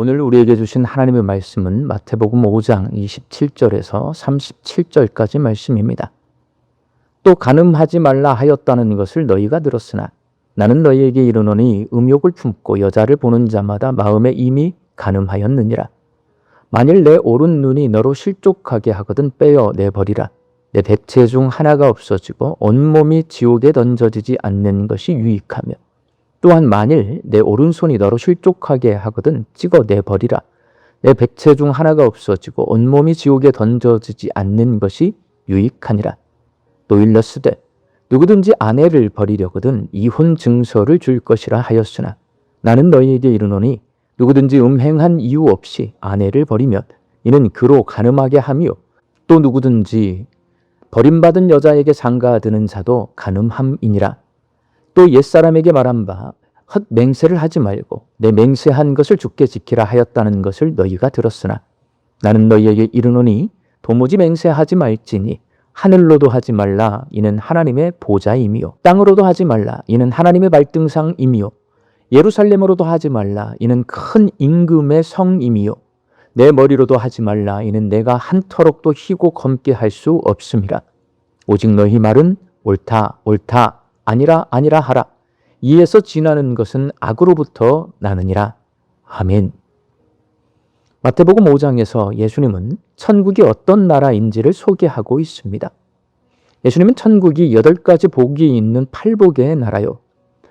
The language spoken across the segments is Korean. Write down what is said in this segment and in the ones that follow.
오늘 우리에게 주신 하나님의 말씀은 마태복음 5장 27절에서 37절까지 말씀입니다. 또 간음하지 말라 하였다는 것을 너희가 들었으나 나는 너희에게 이르노니 음욕을 품고 여자를 보는 자마다 마음에 이미 간음하였느니라. 만일 내 오른 눈이 너로 실족하게 하거든 빼어 내버리라. 내 백체 중 하나가 없어지고 온몸이 지옥에 던져지지 않는 것이 유익하며 또한 만일 내 오른손이 너로 실족하게 하거든 찍어 내버리라. 내 백체 중 하나가 없어지고 온몸이 지옥에 던져지지 않는 것이 유익하니라. 또 일렀으되 누구든지 아내를 버리려거든 이혼 증서를 줄 것이라 하였으나 나는 너희에게 이르노니 누구든지 음행한 이유 없이 아내를 버리면 이는 그로 간음하게 하며 또 누구든지 버림받은 여자에게 장가드는 자도 간음함이니라. 또 옛사람에게 말한 바 헛 맹세를 하지 말고 내 맹세한 것을 주께 지키라 하였다는 것을 너희가 들었으나 나는 너희에게 이르노니 도무지 맹세하지 말지니 하늘로도 하지 말라 이는 하나님의 보좌이미요 땅으로도 하지 말라 이는 하나님의 발등상이미요 예루살렘으로도 하지 말라 이는 큰 임금의 성이미요 내 머리로도 하지 말라 이는 내가 한터럭도 희고 검게 할 수 없음이라. 오직 너희 말은 옳다 옳다 아니라 아니라 하라. 이에서 지나는 것은 악으로부터 나느니라. 아멘. 마태복음 5장에서 예수님은 천국이 어떤 나라인지를 소개하고 있습니다. 예수님은 천국이 8가지 복이 있는 팔복의 나라요.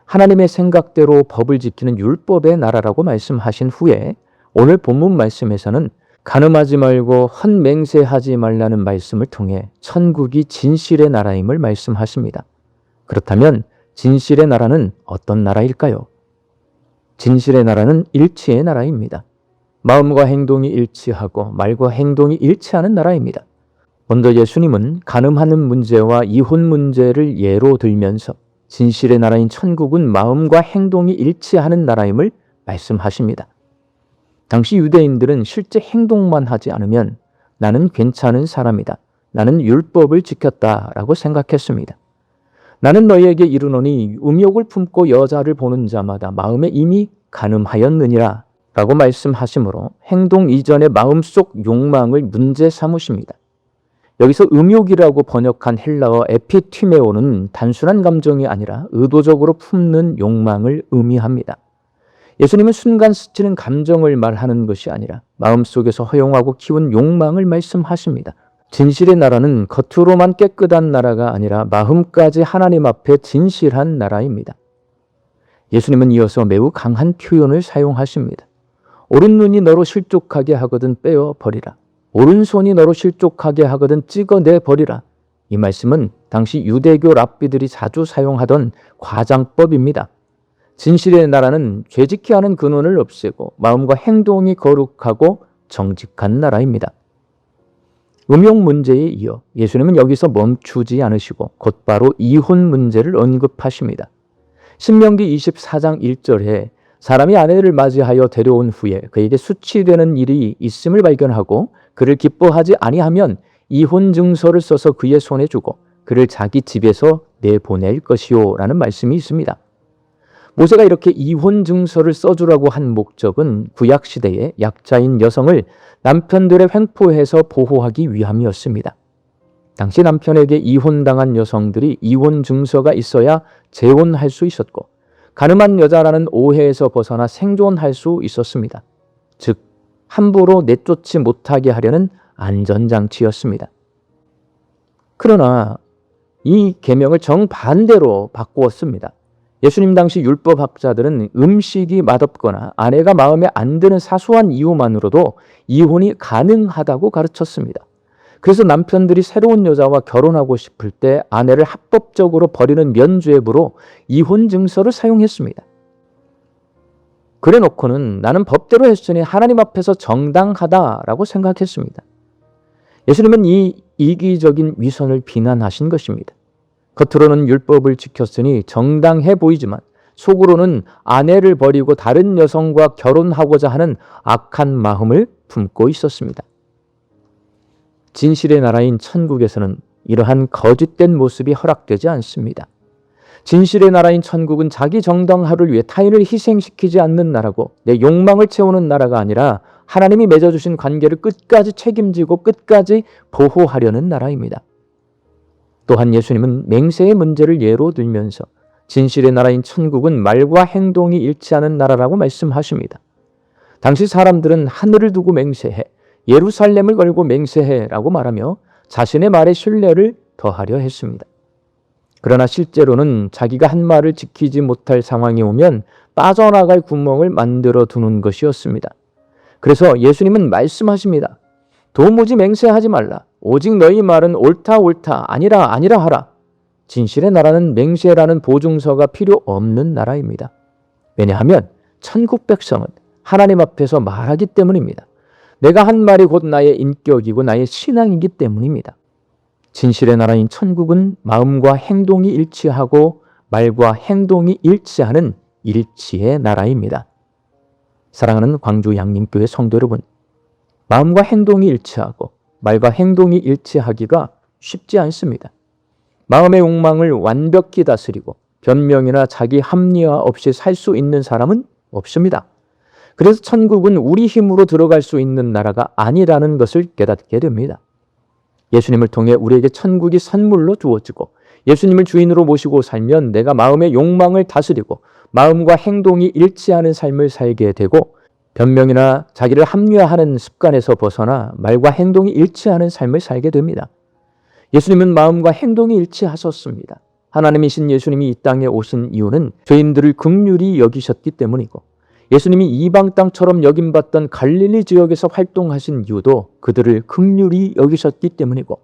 하나님의 생각대로 법을 지키는 율법의 나라라고 말씀하신 후에 오늘 본문 말씀에서는 간음하지 말고 헛맹세하지 말라는 말씀을 통해 천국이 진실의 나라임을 말씀하십니다. 그렇다면 진실의 나라는 어떤 나라일까요? 진실의 나라는 일치의 나라입니다. 마음과 행동이 일치하고 말과 행동이 일치하는 나라입니다. 먼저 예수님은 간음하는 문제와 이혼 문제를 예로 들면서 진실의 나라인 천국은 마음과 행동이 일치하는 나라임을 말씀하십니다. 당시 유대인들은 실제 행동만 하지 않으면 나는 괜찮은 사람이다. 나는 율법을 지켰다라고 생각했습니다. 나는 너희에게 이르노니 음욕을 품고 여자를 보는 자마다 마음에 이미 간음하였느니라 라고 말씀하시므로 행동 이전의 마음속 욕망을 문제 삼으십니다. 여기서 음욕이라고 번역한 헬라어 에피티메오는 단순한 감정이 아니라 의도적으로 품는 욕망을 의미합니다. 예수님은 순간 스치는 감정을 말하는 것이 아니라 마음속에서 허용하고 키운 욕망을 말씀하십니다. 진실의 나라는 겉으로만 깨끗한 나라가 아니라 마음까지 하나님 앞에 진실한 나라입니다. 예수님은 이어서 매우 강한 표현을 사용하십니다. 오른 눈이 너로 실족하게 하거든 빼어 버리라. 오른손이 너로 실족하게 하거든 찍어내 버리라. 이 말씀은 당시 유대교 랍비들이 자주 사용하던 과장법입니다. 진실의 나라는 죄짓게 하는 근원을 없애고 마음과 행동이 거룩하고 정직한 나라입니다. 음욕 문제에 이어 예수님은 여기서 멈추지 않으시고 곧바로 이혼 문제를 언급하십니다. 신명기 24장 1절에 사람이 아내를 맞이하여 데려온 후에 그에게 수치되는 일이 있음을 발견하고 그를 기뻐하지 아니하면 이혼 증서를 써서 그의 손에 주고 그를 자기 집에서 내보낼 것이요 라는 말씀이 있습니다. 모세가 이렇게 이혼 증서를 써주라고 한 목적은 구약시대의 약자인 여성을 남편들의 횡포해서 보호하기 위함이었습니다. 당시 남편에게 이혼당한 여성들이 이혼 증서가 있어야 재혼할 수 있었고 간음한 여자라는 오해에서 벗어나 생존할 수 있었습니다. 즉 함부로 내쫓지 못하게 하려는 안전장치였습니다. 그러나 이 계명을 정반대로 바꾸었습니다. 예수님 당시 율법학자들은 음식이 맛없거나 아내가 마음에 안 드는 사소한 이유만으로도 이혼이 가능하다고 가르쳤습니다. 그래서 남편들이 새로운 여자와 결혼하고 싶을 때 아내를 합법적으로 버리는 면죄부로 이혼 증서를 사용했습니다. 그래 놓고는 나는 법대로 했으니 하나님 앞에서 정당하다라고 생각했습니다. 예수님은 이 이기적인 위선을 비난하신 것입니다. 겉으로는 율법을 지켰으니 정당해 보이지만 속으로는 아내를 버리고 다른 여성과 결혼하고자 하는 악한 마음을 품고 있었습니다. 진실의 나라인 천국에서는 이러한 거짓된 모습이 허락되지 않습니다. 진실의 나라인 천국은 자기 정당화를 위해 타인을 희생시키지 않는 나라고 내 욕망을 채우는 나라가 아니라 하나님이 맺어주신 관계를 끝까지 책임지고 끝까지 보호하려는 나라입니다. 또한 예수님은 맹세의 문제를 예로 들면서 진실의 나라인 천국은 말과 행동이 일치하는 나라라고 말씀하십니다. 당시 사람들은 하늘을 두고 맹세해, 예루살렘을 걸고 맹세해라고 말하며 자신의 말에 신뢰를 더하려 했습니다. 그러나 실제로는 자기가 한 말을 지키지 못할 상황이 오면 빠져나갈 구멍을 만들어 두는 것이었습니다. 그래서 예수님은 말씀하십니다. 도무지 맹세하지 말라. 오직 너희 말은 옳다 옳다 아니라 아니라 하라. 진실의 나라는 맹세라는 보증서가 필요 없는 나라입니다. 왜냐하면 천국 백성은 하나님 앞에서 말하기 때문입니다. 내가 한 말이 곧 나의 인격이고 나의 신앙이기 때문입니다. 진실의 나라인 천국은 마음과 행동이 일치하고 말과 행동이 일치하는 일치의 나라입니다. 사랑하는 광주 양림교회 성도 여러분, 마음과 행동이 일치하고 말과 행동이 일치하기가 쉽지 않습니다. 마음의 욕망을 완벽히 다스리고 변명이나 자기 합리화 없이 살 수 있는 사람은 없습니다. 그래서 천국은 우리 힘으로 들어갈 수 있는 나라가 아니라는 것을 깨닫게 됩니다. 예수님을 통해 우리에게 천국이 선물로 주어지고 예수님을 주인으로 모시고 살면 내가 마음의 욕망을 다스리고 마음과 행동이 일치하는 삶을 살게 되고 변명이나 자기를 합리화하는 습관에서 벗어나 말과 행동이 일치하는 삶을 살게 됩니다. 예수님은 마음과 행동이 일치하셨습니다. 하나님이신 예수님이 이 땅에 오신 이유는 죄인들을 긍휼히 여기셨기 때문이고 예수님이 이방 땅처럼 여김받던 갈릴리 지역에서 활동하신 이유도 그들을 긍휼히 여기셨기 때문이고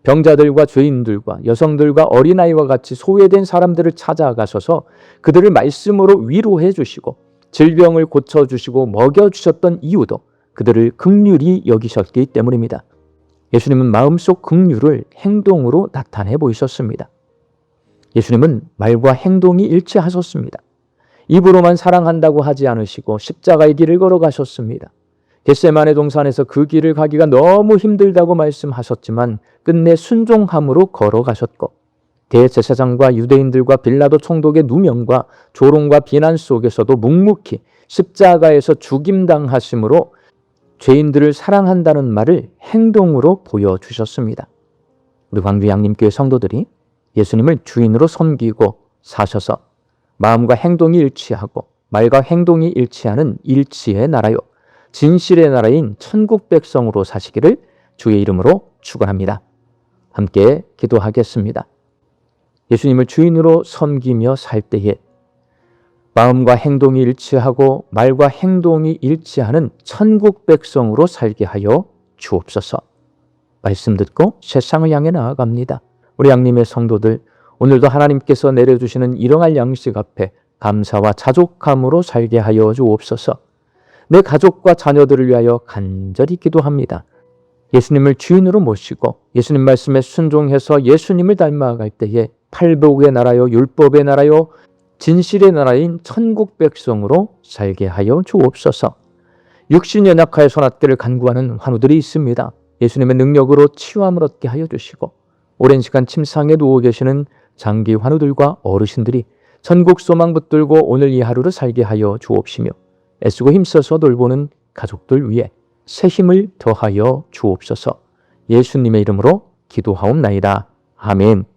병자들과 죄인들과 여성들과 어린아이와 같이 소외된 사람들을 찾아가셔서 그들을 말씀으로 위로해 주시고 질병을 고쳐주시고 먹여주셨던 이유도 그들을 긍휼히 여기셨기 때문입니다. 예수님은 마음속 긍휼을 행동으로 나타내 보이셨습니다. 예수님은 말과 행동이 일치하셨습니다. 입으로만 사랑한다고 하지 않으시고 십자가의 길을 걸어가셨습니다. 겟세마네 동산에서 그 길을 가기가 너무 힘들다고 말씀하셨지만 끝내 순종함으로 걸어가셨고 대제사장과 유대인들과 빌라도 총독의 누명과 조롱과 비난 속에서도 묵묵히 십자가에서 죽임당하심으로 죄인들을 사랑한다는 말을 행동으로 보여주셨습니다. 우리 광주 양림교회 성도들이 예수님을 주인으로 섬기고 사셔서 마음과 행동이 일치하고 말과 행동이 일치하는 일치의 나라요 진실의 나라인 천국 백성으로 사시기를 주의 이름으로 축원합니다. 함께 기도하겠습니다. 예수님을 주인으로 섬기며 살 때에 마음과 행동이 일치하고 말과 행동이 일치하는 천국 백성으로 살게 하여 주옵소서. 말씀 듣고 세상을 향해 나아갑니다. 우리 양림의 성도들, 오늘도 하나님께서 내려주시는 일용할 양식 앞에 감사와 자족함으로 살게 하여 주옵소서. 내 가족과 자녀들을 위하여 간절히 기도합니다. 예수님을 주인으로 모시고 예수님 말씀에 순종해서 예수님을 닮아갈 때에 팔복의 나라요 율법의 나라요 진실의 나라인 천국 백성으로 살게 하여 주옵소서. 육신 연약하여 손아귀를 간구하는 환우들이 있습니다. 예수님의 능력으로 치유함을 얻게 하여 주시고 오랜 시간 침상에 누워 계시는 장기 환우들과 어르신들이 천국 소망 붙들고 오늘 이 하루를 살게 하여 주옵시며 애쓰고 힘써서 돌보는 가족들 위해 새 힘을 더하여 주옵소서. 예수님의 이름으로 기도하옵나이다. 아멘.